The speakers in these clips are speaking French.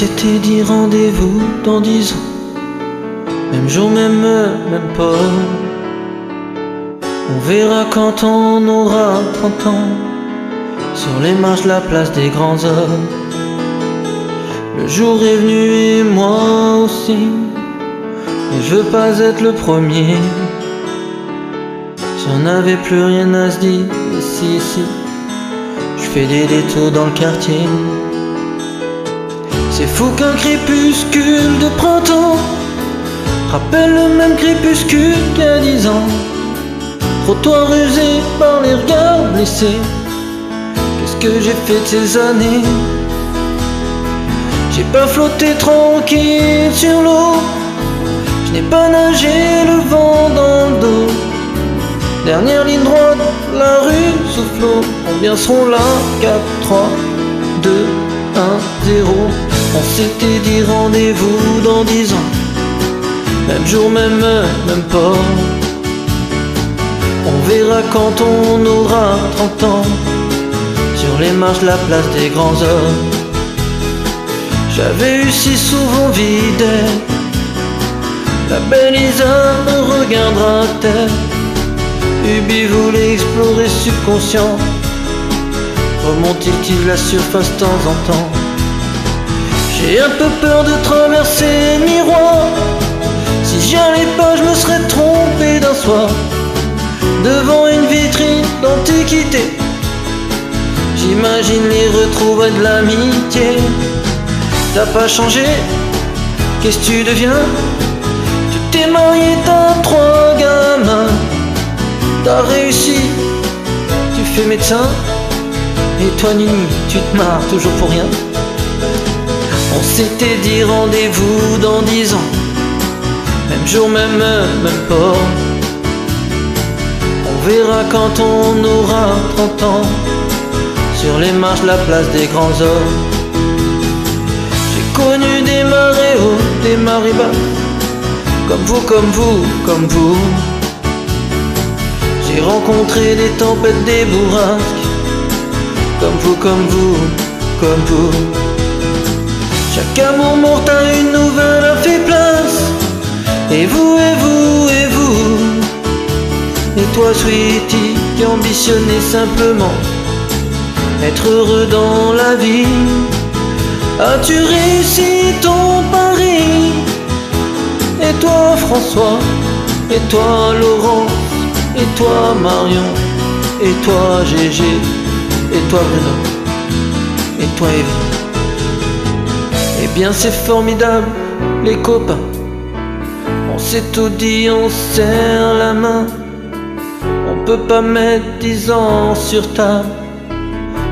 s'était dit rendez-vous dans 10 ans, même jour, même heure, même pas. On verra quand on aura 30 ans, sur les marches de la place des grands hommes. Le jour est venu et moi aussi, et je veux pas être le premier. Si on n'avait plus rien à se dire, si, je fais des détours dans le quartier. C'est fou qu'un crépuscule de printemps rappelle le même crépuscule qu'il y a 10 ans. Trottoir usé par les regards blessés. Qu'est-ce que j'ai fait de ces années? J'ai pas flotté tranquille sur l'eau, je n'ai pas nagé le vent dans le dos. Dernière ligne droite, la rue souffle l'eau. Combien seront là? 4, 3, 2, 1, 0. On s'était dit rendez-vous dans 10 ans, même jour, même heure, même pas. On verra quand on aura 30 ans, sur les marches de la place des grands hommes. J'avais eu si souvent envie d'elle, la belle Isa me regardera-t-elle? Ubi voulait explorer subconscient, remonte-t-il la surface de temps en temps? J'ai un peu peur de traverser le miroir, si j'y allais pas je me serais trompé d'un soir. Devant une vitrine d'antiquité, j'imagine les retrouvailles de l'amitié. T'as pas changé, qu'est-ce que tu deviens? Tu t'es marié, t'as 3 gamins. T'as réussi, tu fais médecin. Et toi Nini, tu te marres toujours pour rien. On s'était dit rendez-vous dans 10 ans, même jour, même heure, même port. On verra quand on aura 30 ans, sur les marches de la place des grands hommes. J'ai connu des marées hautes, des marées basses, comme vous, comme vous, comme vous. J'ai rencontré des tempêtes, des bourrasques, comme vous, comme vous, comme vous. Chaque amour mort à une nouvelle a fait place. Et vous, et vous, et vous. Et toi, Sweetie, qui ambitionnais simplement être heureux dans la vie, as-tu réussi ton pari? Et toi, François, et toi, Laurent, et toi, Marion, et toi, Gégé, et toi, Bruno, et toi, Evie. Eh bien c'est formidable, les copains, on s'est tout dit, on serre la main. On peut pas mettre 10 ans sur table,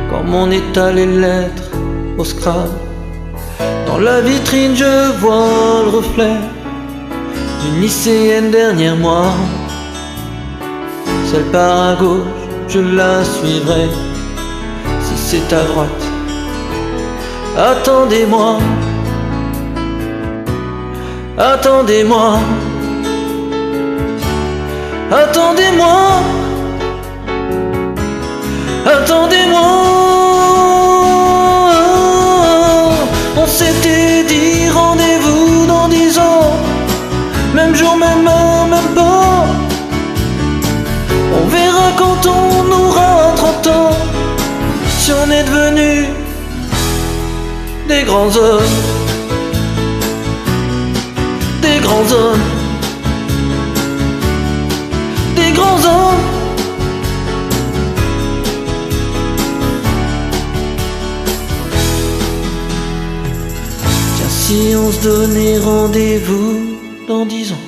comme on étale les lettres au Scrabble. Dans la vitrine je vois le reflet d'une lycéenne derrière moi. Celle part à gauche, je la suivrai. Si c'est à droite, attendez-moi, attendez-moi, attendez-moi, attendez-moi. On s'était dit rendez-vous dans 10 ans, même jour, même heure, même pas. On verra quand on aura 30 ans, si on est devenus des grands hommes, des grands hommes, des grands hommes. Tiens, si on se donnait rendez-vous dans 10 ans.